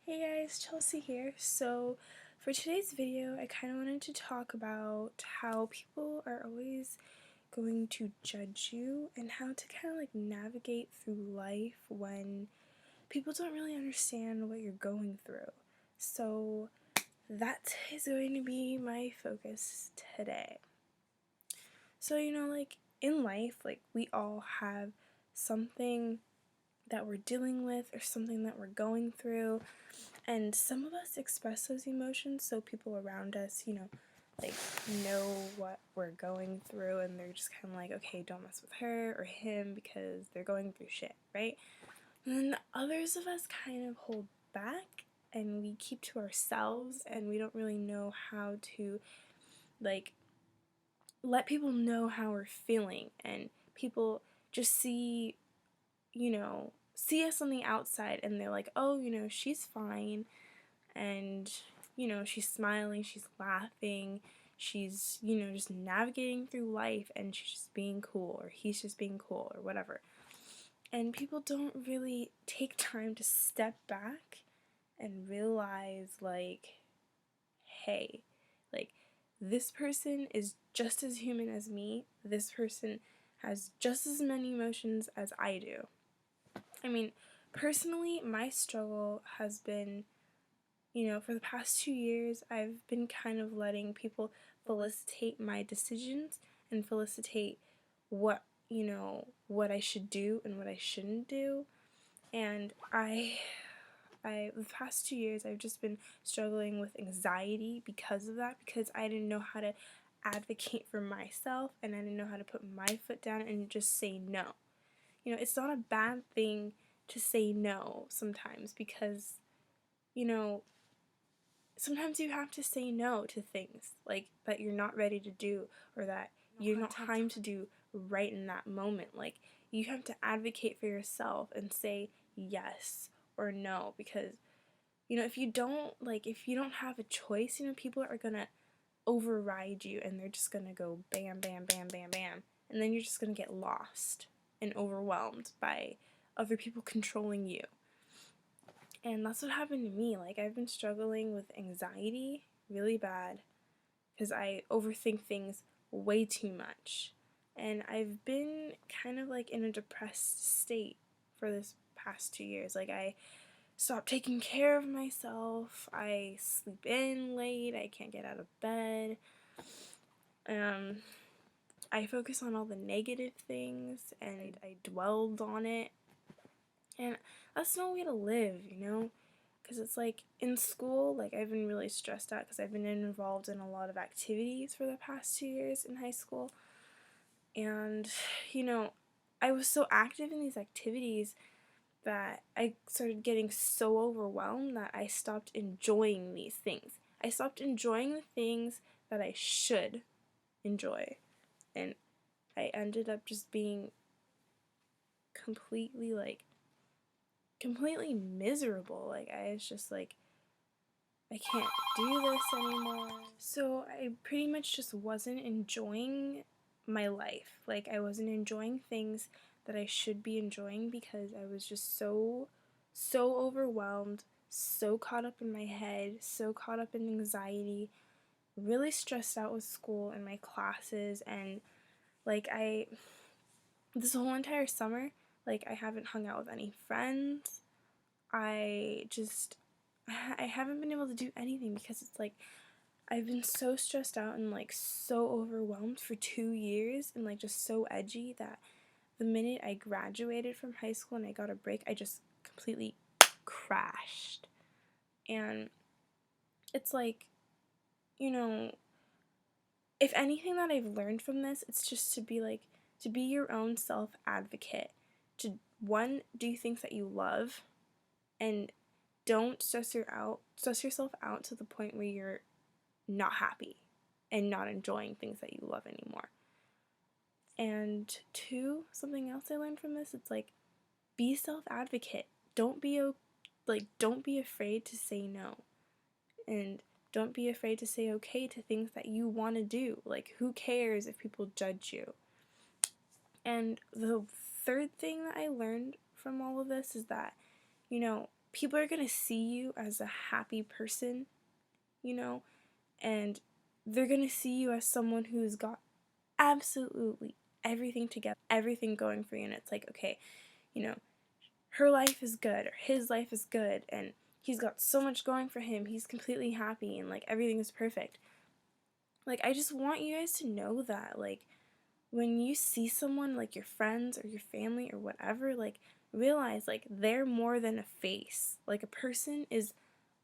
Hey guys, Chelsea here. So for today's video, I kind of wanted to talk about how people are always going to judge you and how to kind of like navigate through life when people don't really understand what you're going through. So that is going to be my focus today. So, like in life, like we all have something that we're dealing with or something that we're going through. And some of us express those emotions so people around us, like know what we're going through and they're just kind of like, okay, don't mess with her or him because they're going through shit, right? And then others of us kind of hold back and we keep to ourselves and we don't really know how to like let people know how we're feeling, and people just see us on the outside and they're like, oh, she's fine, and she's smiling, she's laughing, she's just navigating through life, and she's just being cool, or he's just being cool, or whatever. And people don't really take time to step back and realize, like, hey, like, this person is just as human as me, this person has just as many emotions as I do. I mean, personally, my struggle has been, for the past 2 years, I've been kind of letting people felicitate my decisions and felicitate what I should do and what I shouldn't do. And the past 2 years, I've just been struggling with anxiety because of that, because I didn't know how to advocate for myself and I didn't know how to put my foot down and just say no. It's not a bad thing to say no sometimes, because, sometimes you have to say no to things like that you're not ready to do, or that you're not time to do right in that moment. Like, you have to advocate for yourself and say yes or no, because if you don't have a choice, people are gonna override you and they're just gonna go bam bam bam bam bam, and then you're just gonna get lost and overwhelmed by other people controlling you. And that's what happened to me. Like, I've been struggling with anxiety really bad because I overthink things way too much. And I've been kind of like in a depressed state for this past 2 years. Like, I stopped taking care of myself. I sleep in late. I can't get out of bed. I focus on all the negative things and I dwelled on it. And that's no way to live, because it's like in school, like I've been really stressed out because I've been involved in a lot of activities for the past 2 years in high school. And, I was so active in these activities that I started getting so overwhelmed that I stopped enjoying these things. I stopped enjoying the things that I should enjoy. And I ended up just being completely miserable. Like, I was just like, I can't do this anymore. So I pretty much just wasn't enjoying my life. Like, I wasn't enjoying things that I should be enjoying because I was just so overwhelmed, so caught up in my head, so caught up in anxiety, really stressed out with school and my classes. And like, this whole entire summer, like, I haven't hung out with any friends. I haven't been able to do anything because it's like I've been so stressed out and like so overwhelmed for 2 years and like just so edgy that the minute I graduated from high school and I got a break, I just completely crashed. And it's like, if anything that I've learned from this, it's just to be your own self advocate. To, one, do things that you love, and don't stress yourself out to the point where you're not happy and not enjoying things that you love anymore. And two, something else I learned from this, it's like, be self-advocate. Don't be afraid to say no. And don't be afraid to say okay to things that you want to do. Like, who cares if people judge you? And the third thing that I learned from all of this is that, people are going to see you as a happy person, you know, and they're going to see you as someone who's got absolutely everything together, everything going for you. And it's like, okay, you know, her life is good or his life is good and he's got so much going for him. He's completely happy and like everything is perfect. Like, I just want you guys to know that, like, when you see someone, like your friends or your family or whatever, like, realize, like, they're more than a face. Like, a person is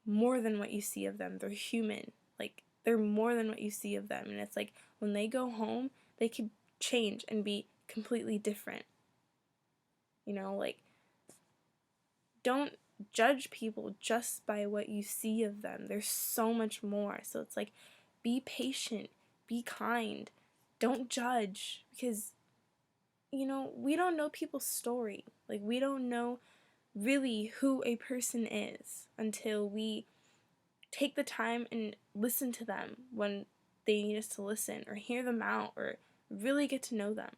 more than what you see of them. They're human. Like, they're more than what you see of them. And it's like, when they go home, they could change and be completely different. You know, like, don't judge people just by what you see of them. There's so much more. So it's like, be patient, be kind, don't judge, because, you know, we don't know people's story. Like, we don't know really who a person is until we take the time and listen to them when they need us to listen, or hear them out, or really get to know them.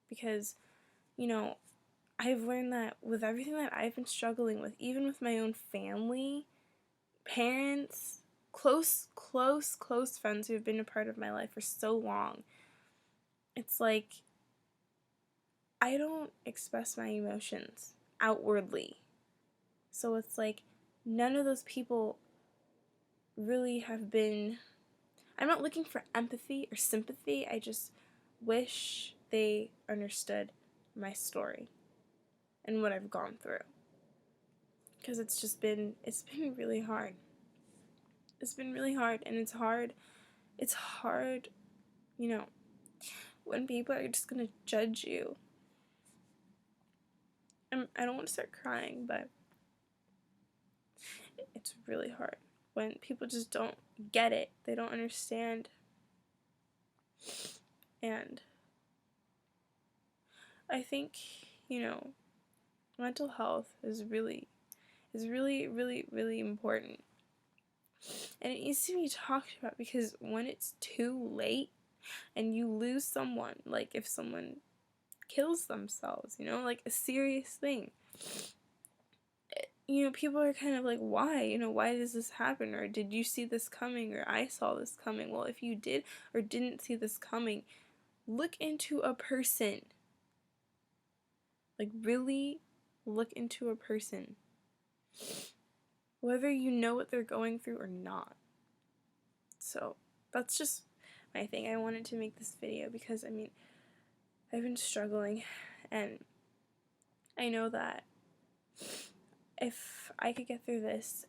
Because, you know, I've learned that with everything that I've been struggling with, even with my own family, parents, close friends who have been a part of my life for so long, it's like, I don't express my emotions outwardly. So it's like, none of those people really have been, I'm not looking for empathy or sympathy, I just wish they understood my story and what I've gone through. Because it's been really hard. It's been really hard, and it's hard, you know, when people are just gonna judge you. I don't want to start crying, but it's really hard when people just don't get it. They don't understand. And I think, you know, mental health is really, really important. And it needs to be talked about, because when it's too late and you lose someone, like if someone kills themselves, you know, like a serious thing, you know, people are kind of like, why? You know, why does this happen? Or did you see this coming? Or I saw this coming. Well, if you did or didn't see this coming, look into a person. Like, really look into a person. Whether you know what they're going through or not. So, that's just my thing. I wanted to make this video because, I mean, I've been struggling, and I know that if I could get through this,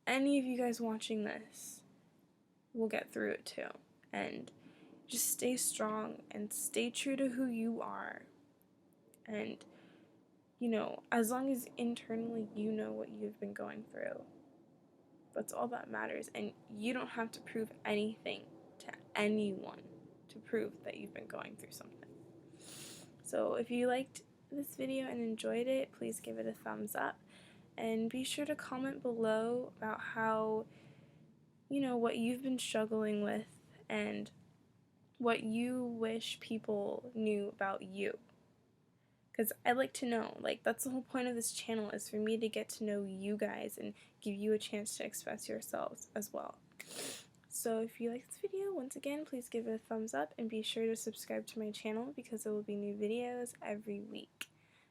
any of you guys watching this will get through it too. And just stay strong and stay true to who you are. And, you know, as long as internally you know what you've been going through, that's all that matters. And you don't have to prove anything to anyone to prove that you've been going through something. So if you liked this video and enjoyed it, please give it a thumbs up. And be sure to comment below about how, you know, what you've been struggling with and what you wish people knew about you. Because I'd like to know, like, that's the whole point of this channel, is for me to get to know you guys and give you a chance to express yourselves as well. So if you like this video, once again, please give it a thumbs up and be sure to subscribe to my channel, because there will be new videos every week.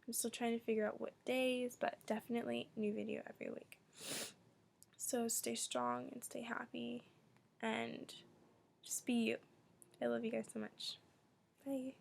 I'm still trying to figure out what days, but definitely new video every week. So stay strong and stay happy and just be you. I love you guys so much. Bye.